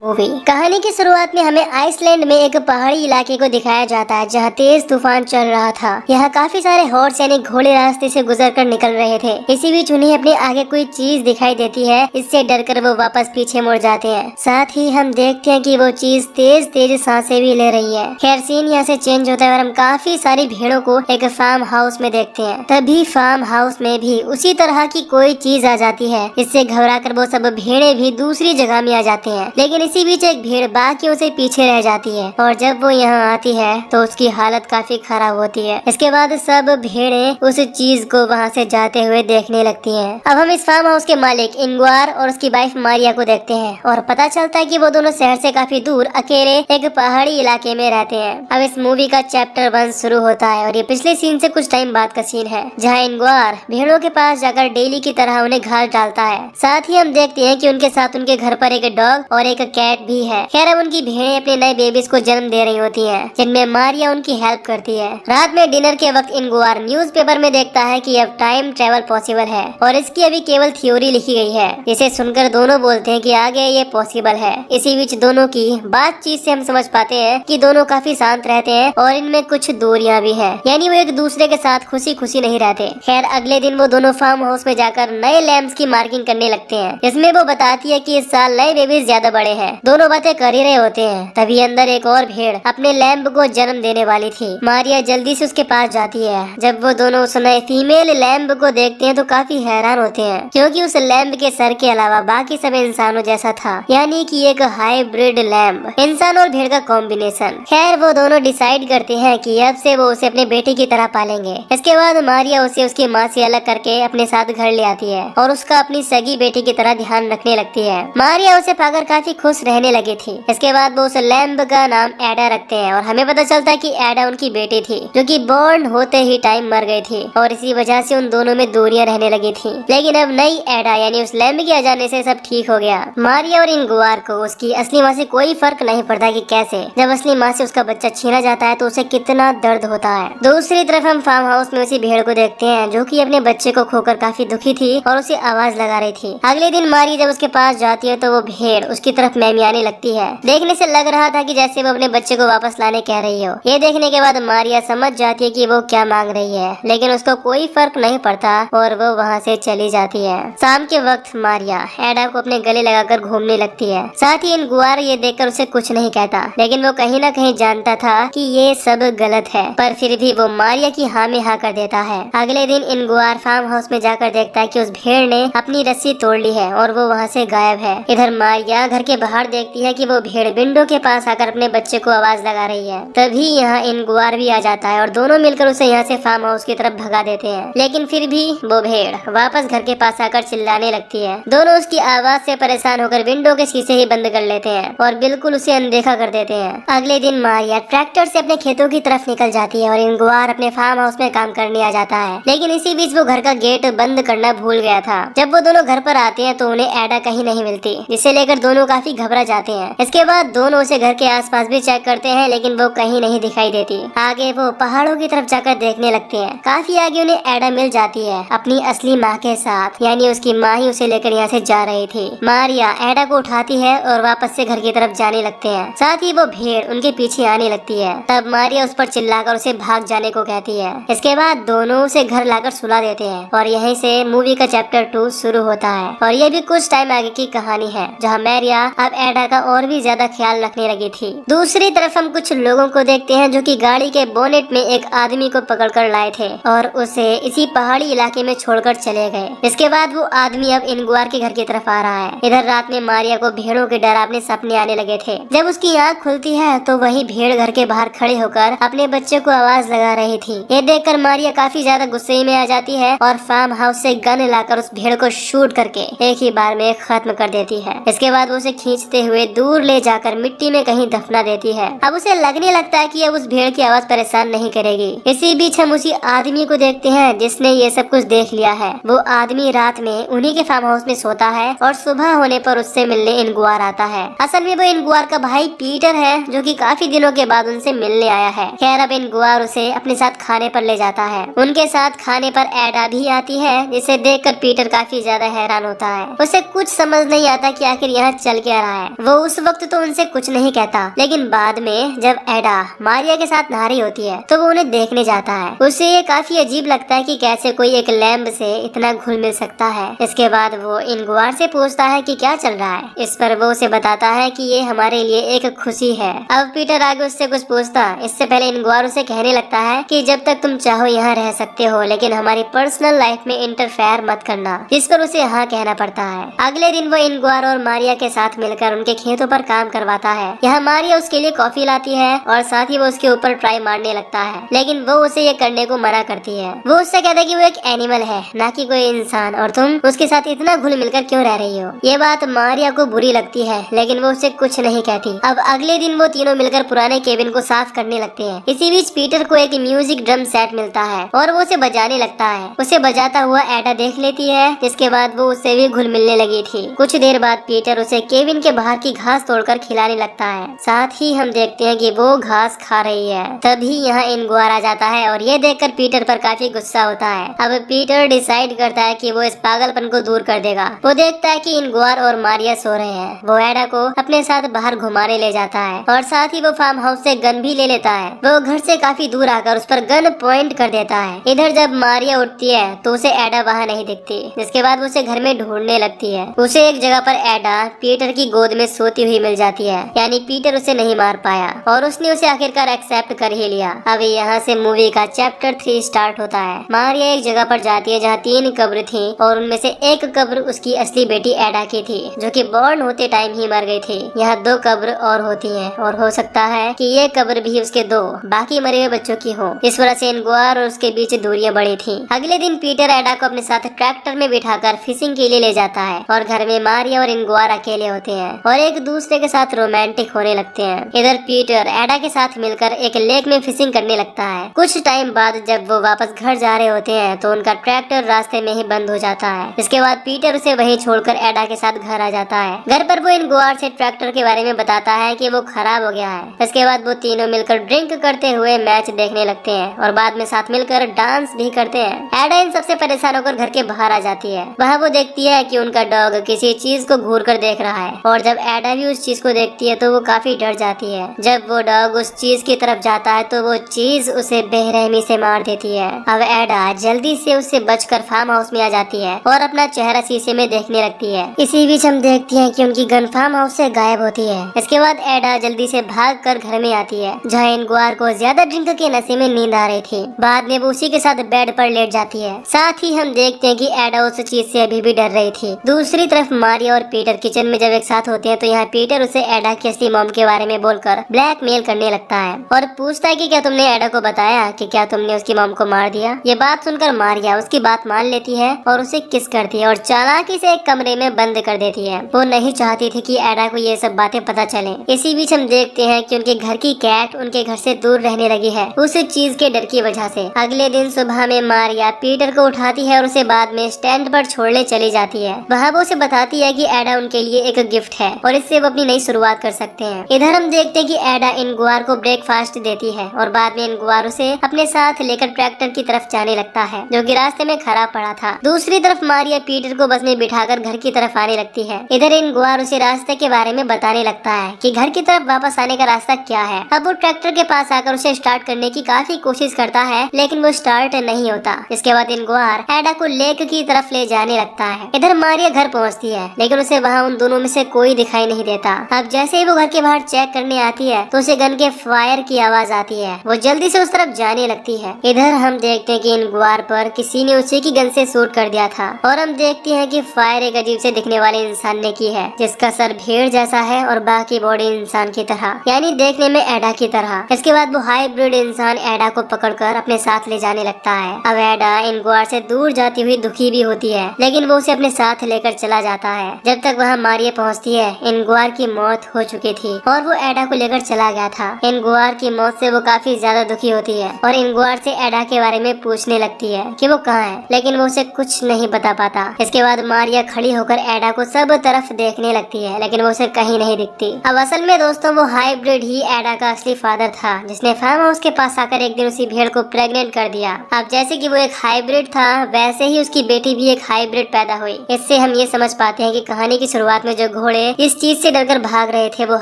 Movie. कहानी की शुरुआत में हमें आइसलैंड में एक पहाड़ी इलाके को दिखाया जाता है जहाँ तेज तूफान चल रहा था। यहाँ काफी सारे हॉर्स यानी घोड़े रास्ते से गुजरकर निकल रहे थे। इसी बीच उन्हें अपने आगे कोई चीज दिखाई देती है, इससे डरकर वो वापस पीछे मुड़ जाते हैं। साथ ही हम देखते हैं कि वो चीज तेज तेज सांसें भी ले रही है। खैर सीन यहाँ से चेंज होता है और हम काफी सारी भेड़ों को एक फार्म हाउस में देखते हैं। तभी फार्म हाउस में भी उसी तरह की कोई चीज आ जाती है। इससे घबरा कर वो सब भेड़े भी दूसरी जगह में आ जाते हैं। लेकिन इसी बीच एक भेड़ बाकियों से पीछे रह जाती है और जब वो यहाँ आती है तो उसकी हालत काफी खराब होती है। इसके बाद सब भेड़े उस चीज को वहाँ से जाते हुए देखने लगती हैं। अब हम इस फार्म हाउस के मालिक इंग्वार और उसकी वाइफ मारिया को देखते हैं और पता चलता है कि वो दोनों शहर से काफी दूर अकेले एक पहाड़ी इलाके में रहते हैं। अब इस मूवी का चैप्टर 1 शुरू होता है और ये पिछले सीन से कुछ टाइम बाद का सीन है, जहाँ इंग्वार भेड़ों के पास जाकर डेली की तरह उन्हें घास डालता है। साथ ही हम देखते हैं कि उनके साथ उनके घर पर एक डॉग और एक कैट भी है। खैर अब उनकी भेड़ें अपने नए बेबीज को जन्म दे रही होती हैं, जिनमें मारिया उनकी हेल्प करती है। रात में डिनर के वक्त इंग्वार न्यूज़पेपर में देखता है कि अब टाइम ट्रेवल पॉसिबल है और इसकी अभी केवल थ्योरी लिखी गई है। इसे सुनकर दोनों बोलते हैं कि आगे ये पॉसिबल है। इसी बीच दोनों की बातचीत से हम समझ पाते हैं कि दोनों काफी शांत रहते हैं और इनमें कुछ दूरियां भी है, यानी वो एक दूसरे के साथ खुशी खुशी नहीं रहते। खैर अगले दिन वो दोनों फार्म हाउस में जाकर नए लैम्प्स की मार्किंग करने लगते हैं। इसमें वो बताती है कि इस साल नए बेबीज ज्यादा बड़े हैं। दोनों बातें कर ही रहे होते हैं, तभी अंदर एक और भेड़ अपने लैम्प को जन्म देने वाली थी। मारिया जल्दी से उसके पास जाती है। जब वो दोनों उस नए फीमेल लैम्प को देखते हैं तो काफी हैरान होते हैं, क्योंकि उस लैम्प के सर के अलावा बाकी सब इंसानों जैसा था, यानी कि एक हाइब्रिड लैम्प, इंसान और भेड़ का कॉम्बिनेशन। खैर वो दोनों डिसाइड करते हैं कि अब से वो उसे अपने बेटे की तरह पालेंगे। इसके बाद मारिया उसे उसकी माँ से अलग करके अपने साथ घर ले आती है और उसका अपनी सगी बेटी की तरह ध्यान रखने लगती है। मारिया उसे पाकर काफी खुश रहने लगी थी। इसके बाद वो उस लैम्प का नाम एडा रखते हैं और हमें पता चलता है कि एडा उनकी बेटी थी, जो कि बॉर्न होते ही टाइम मर गई थी और इसी वजह से उन दोनों में दूरियां रहने लगी थी। लेकिन अब नई एडा यानी उस लैम्प के आ जाने से सब ठीक हो गया। मारिया और इंग्वार को उसकी असली माँ से कोई फर्क नहीं पड़ता कि कैसे जब असली माँ से उसका बच्चा छीना जाता है तो उसे कितना दर्द होता है। दूसरी तरफ हम फार्म हाउस में उसी भेड़ को देखते हैं जो कि अपने बच्चे को खोकर काफी दुखी थी और उसे आवाज लगा रही थी। अगले दिन मारिया जब उसके पास जाती है तो वो भेड़ उसकी तरफ मैमियाने लगती है। देखने से लग रहा था कि जैसे वो अपने बच्चे को वापस लाने कह रही हो। ये देखने के बाद मारिया समझ जाती है कि वो क्या मांग रही है, लेकिन उसको कोई फर्क नहीं पड़ता और वो वहाँ से चली जाती है। शाम के वक्त मारिया एडा को अपने गले लगाकर घूमने लगती है। साथ ही इंग्वार ये देखकर उसे कुछ नहीं कहता, लेकिन वो कहीं न कहीं जानता था कि ये सब गलत है, पर फिर भी वो मारिया की हाँ में हाँ कर देता है। अगले दिन इंग्वार फार्म हाउस में जाकर देखता है कि उस भेड़ ने अपनी रस्सी तोड़ ली है और वो वहाँ से गायब है। इधर मारिया घर के बाहर देखती है कि वो भेड़ विंडो के पास आकर अपने बच्चे को आवाज लगा रही है। तभी यहाँ इंग्वार भी आ जाता है और दोनों मिलकर उसे यहाँ से फार्म हाउस की तरफ भगा देते हैं। लेकिन फिर भी वो भेड़ वापस घर के पास आकर चिल्लाने लगती है। दोनों उसकी आवाज से परेशान होकर विंडो के शीशे ही बंद कर लेते हैं और बिल्कुल उसे अनदेखा कर देते हैं। अगले दिन मारिया ट्रैक्टर से अपने खेतों की तरफ निकल जाती है और इंग्वार अपने फार्म हाउस में काम करने आ जाता है। लेकिन इसी बीच वो घर का गेट बंद करना भूल गया था। जब वो दोनों घर पर आते हैं तो उन्हें एडा कहीं नहीं मिलती, जिसे लेकर दोनों काफी घबरा जाते हैं। इसके बाद दोनों उसे घर के आसपास भी चेक करते हैं, लेकिन वो कहीं नहीं दिखाई देती। आगे वो पहाड़ों की तरफ जाकर देखने लगते हैं। काफी आगे उन्हें एडा मिल जाती है अपनी असली माँ के साथ, यानी उसकी माँ ही उसे लेकर यहाँ से जा रही थी। मारिया एडा को उठाती है और वापस से घर की तरफ जाने लगते हैं। साथ ही वो भेड़ उनके पीछे आने लगती है। तब मारिया उस पर चिल्लाकर उसे भाग जाने को कहती है। इसके बाद दोनों उसे घर लाकर सुला देते हैं और यहीं से मूवी का चैप्टर 2 शुरू होता है। और ये भी कुछ टाइम आगे की कहानी है, जहाँ मारिया अब एडा का और भी ज्यादा ख्याल रखने लगी थी। दूसरी तरफ हम कुछ लोगों को देखते हैं जो कि गाड़ी के बोनेट में एक आदमी को पकड़कर लाए थे और उसे इसी पहाड़ी इलाके में छोड़कर चले गए। इसके बाद वो आदमी अब इंग्वार के घर की तरफ आ रहा है। इधर रात में मारिया को भेड़ों के डरावने सपने आने लगे थे। जब उसकी आँख खुलती है तो वही भेड़ घर के बाहर खड़े होकर अपने बच्चे को आवाज लगा रही थी। ये देखकर मारिया काफी ज्यादा गुस्से में आ जाती है और फार्म हाउस से गन लाकर उस भेड़ को शूट करके एक ही बार में खत्म कर देती है। इसके बाद वो उसे खींचते हुए दूर ले जाकर मिट्टी में कहीं दफना देती है। अब उसे लगने लगता है कि अब उस भेड़ की आवाज परेशान नहीं करेगी। इसी बीच हम उसी आदमी को देखते हैं जिसने ये सब कुछ देख लिया है। वो आदमी रात में उन्हीं के फार्म हाउस में सोता है और सुबह होने पर उससे मिलने इंग्वार आता है। असल में वो इंग्वार का भाई पीटर है, जो कि काफी दिनों के बाद उनसे मिलने आया है। खैर अब इंग्वार उसे अपने साथ खाने पर ले जाता है। उनके साथ खाने पर एडा भी आती है, जिसे देखकर पीटर काफी ज्यादा हैरान होता है। उसे कुछ समझ नहीं आता कि आखिर यहाँ चल क्या रहा है। वो उस वक्त तो उनसे कुछ नहीं कहता, लेकिन बाद में जब एडा मारिया के साथ नहा रही होती है तो वो उन्हें देखने जाता है। उसे ये काफी अजीब लगता है कि कैसे कोई एक लैंप से इतना घुल मिल सकता है। इसके बाद वो इंगवार से पूछता है कि क्या चल रहा है। इस पर वो उसे बताता है कि ये हमारे लिए एक खुशी है। अब पीटर आगे उससे कुछ पूछता, इससे पहले इंगवार उसे कहने लगता है कि जब तक तुम चाहो यहाँ रह सकते हो, लेकिन हमारी पर्सनल लाइफ में इंटरफेयर मत करना। जिस पर उसे हाँ कहना पड़ता है। अगले दिन वो इंगवार और मारिया के साथ मिलकर उनके खेतों पर काम करवाता है। यहाँ मारिया उसके लिए कॉफी लाती है और साथ ही वो उसके ऊपर ट्राई मारने लगता है, लेकिन वो उसे ये करने को मना करती है। वो उससे कहता है कि वो एक एनिमल है, ना कि कोई इंसान, और तुम उसके साथ इतना घुल मिलकर क्यों रह रही हो। ये बात मारिया को बुरी लगती है, लेकिन वो उससे कुछ नहीं कहती। अब अगले दिन वो तीनों मिलकर पुराने केबिन को साफ करने लगते हैं। इसी बीच पीटर को एक म्यूजिक ड्रम सेट मिलता है और वो उसे बजाने लगता है। उसे बजाता हुआ एडा देख लेती है, जिसके बाद वो उससे भी घुल मिलने लगी थी। कुछ देर बाद पीटर उसे केबिन के बाहर की घास तोड़कर खिलाने लगता है। साथ ही हम देखते हैं कि वो घास खा रही है। तभी यहाँ इंगवार आ जाता है और ये देखकर पीटर पर काफी गुस्सा होता है। अब पीटर डिसाइड करता है कि वो इस पागलपन को दूर कर देगा। वो देखता है कि इंगवार और मारिया सो रहे हैं। वो एडा को अपने साथ बाहर घुमाने ले जाता है और साथ ही वो फार्म हाउस से गन भी ले लेता है। वो घर से काफी दूर आकर उस पर गन पॉइंट कर देता है। इधर जब मारिया उठती है तो उसे एडा वहाँ नहीं दिखती। जिसके बाद वो उसे घर में ढूंढने लगती है। उसे एक जगह पर एडा पीटर की गोद में सोती हुई मिल जाती है, यानी पीटर उसे नहीं मार पाया और उसने उसे आखिरकार एक्सेप्ट कर ही लिया। अब यहाँ से मूवी का चैप्टर 3 स्टार्ट होता है। मारिया एक जगह पर जाती है जहाँ 3 कब्र थी और उनमें से एक कब्र उसकी असली बेटी एडा की थी, जो कि बॉर्न होते टाइम ही मर गई थी। यहाँ 2 कब्र और होती हैं और हो सकता है कि ये कब्र भी उसके 2 बाकी मरे हुए बच्चों की हो। इस वजह से इंगवार और उसके बीच दूरियां बढ़ी थी। अगले दिन पीटर एडा को अपने साथ ट्रैक्टर में बिठाकर फिशिंग के लिए ले जाता है और घर में मारिया और इंगवार अकेले होते हैं और एक दूसरे के साथ रोमांटिक होने लगते हैं। इधर पीटर एडा के साथ मिलकर एक लेक में फिशिंग करने लगता है। कुछ टाइम बाद जब वो वापस घर जा रहे होते हैं तो उनका ट्रैक्टर रास्ते में ही बंद हो जाता है। इसके बाद पीटर उसे वहीं छोड़कर एडा के साथ घर आ जाता है। घर पर वो इंगवार से ट्रैक्टर के बारे में बताता है कि वो खराब हो गया है। इसके बाद वो तीनों मिलकर ड्रिंक करते हुए मैच देखने लगते हैं और बाद में साथ मिलकर डांस भी करते हैं। एडा इन सबसे परेशान होकर घर के बाहर आ जाती है। वहाँ वो देखती है कि उनका डॉग किसी चीज को घूर कर देख रहा है और जब एडा भी उस चीज को देखती है तो वो काफी डर जाती है। जब वो डॉग उस चीज की तरफ जाता है तो वो चीज उसे बेरहमी से मार देती है। अब एडा जल्दी से उससे बचकर फार्म हाउस में आ जाती है और अपना चेहरा शीशे में देखने लगती है। इसी बीच हम देखती हैं कि उनकी गन फार्म हाउस से गायब होती है। इसके बाद एडा जल्दी से भागकर घर में आती है, जहाँ इंगवार को ज्यादा ड्रिंक के नशे में नींद आ रही थी। बाद में वो उसी के साथ बेड पर लेट जाती है। साथ ही हम देखते हैं कि एडा उस चीज से अभी भी डर रही थी। दूसरी तरफ मारिया और पीटर किचन में जब एक साथ होते हैं तो यहाँ पीटर उसे एडा की असली मॉम के बारे में बोलकर ब्लैकमेल करने लगता है और पूछता है कि क्या तुमने एडा को बताया कि क्या तुमने उसकी मॉम को मार दिया। ये बात सुनकर मारिया उसकी बात मान लेती है और उसे किस करती है और चालाकी से एक कमरे में बंद कर देती है। वो नहीं चाहती थी कि एडा को ये सब बातें पता चले। इसी बीच हम देखते हैं कि उनके घर की कैट उनके घर से दूर रहने लगी है उस चीज के डर की वजह से। अगले दिन सुबह में मारिया पीटर को उठाती है और उसे बाद में स्टैंड पर छोड़ने चली जाती है। वहाँ वो उसे बताती है कि एडा उनके लिए एक गिफ्ट है और इससे वो अपनी नई शुरुआत कर सकते हैं। इधर हम देखते हैं कि एडा इंगवार को ब्रेकफास्ट देती है और बाद में इंगवार उसे अपने साथ लेकर ट्रैक्टर की तरफ जाने लगता है, जो कि रास्ते में खराब पड़ा था। दूसरी तरफ मारिया पीटर को बस में बिठाकर घर की तरफ आने लगती है। इधर इंगवार उसे रास्ते के बारे में बताने लगता है कि घर की तरफ वापस आने का रास्ता क्या है। अब वो ट्रैक्टर के पास आकर उसे स्टार्ट करने की काफी कोशिश करता है, लेकिन वो स्टार्ट नहीं होता। इसके बाद इंगवार एडा को लेक की तरफ ले जाने लगता है। इधर मारिया घर पहुंचती है, लेकिन उसे वहाँ उन दोनों में से कोई दिखाई नहीं देता। अब जैसे ही वो घर के बाहर चेक करने आती है तो उसे गन के फायर की आवाज आती है। वो जल्दी से उस तरफ जाने लगती है। इधर हम देखते हैं कि इंगवार पर किसी ने उसी की गन से शूट कर दिया था और हम देखते हैं कि फायर एक अजीब से दिखने वाले इंसान ने की है, जिसका सर भेड़ जैसा है और बाकी बॉडी इंसान की तरह, यानी देखने में एडा की तरह। इसके बाद वो हाइब्रिड इंसान एडा को पकड़कर अपने साथ ले जाने लगता है। अब एडा इंगवार से दूर जाती हुई दुखी भी होती है, लेकिन वो उसे अपने साथ लेकर चला जाता है। जब तक वहाँ मारिया पहुँचती है, इंगवार की मौत हो चुकी थी और वो एडा को लेकर चला गया था। इंगवार की मौत से वो काफी ज्यादा दुखी होती है और इंगवार से एडा के बारे में पूछने लगती है कि वो कहाँ है, लेकिन वो उसे कुछ नहीं बता पाता। इसके बाद मारिया खड़ी होकर एडा को सब तरफ देखने लगती है, लेकिन वो उसे कहीं नहीं दिखती। अब असल में दोस्तों वो हाइब्रिड ही एडा का असली फादर था, जिसने फार्म हाउस के पास आकर एक दिन उसी भेड़ को प्रेग्नेंट कर दिया। अब जैसे कि वो एक हाइब्रिड था, वैसे ही उसकी बेटी भी एक हाइब्रिड पैदा हुई। इससे हम ये समझ पाते हैं कि कहानी की शुरुआत में जो घोड़े से इस चीज से डरकर भाग रहे थे वो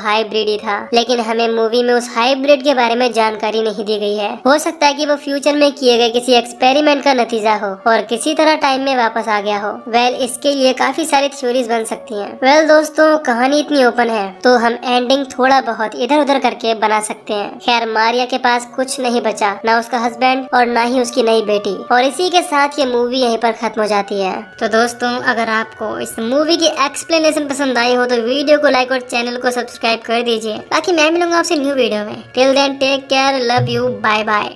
हाइब्रिड ही था, लेकिन हमें मूवी में उस हाइब्रिड के बारे में जानकारी नहीं दी गई है। हो सकता है कि वो फ्यूचर में किए गए किसी एक्सपेरिमेंट का नतीजा हो और किसी तरह टाइम में वापस आ गया हो। इसके लिए काफी सारी थ्योरीज बन सकती हैं। दोस्तों, कहानी इतनी ओपन है तो हम एंडिंग थोड़ा बहुत इधर उधर करके बना सकते हैं। खैर, मारिया के पास कुछ नहीं बचा, ना उसका हस्बैंड और ना ही उसकी नई बेटी, और इसी के साथ ये मूवी यहीं पर खत्म हो जाती है। तो दोस्तों, अगर आपको इस मूवी की एक्सप्लेनेशन पसंद आई हो तो वीडियो को लाइक और चैनल को सब्सक्राइब कर दीजिए, ताकि मैं मिलूंगा आपसे न्यू वीडियो में। Till then take care, love you, bye bye.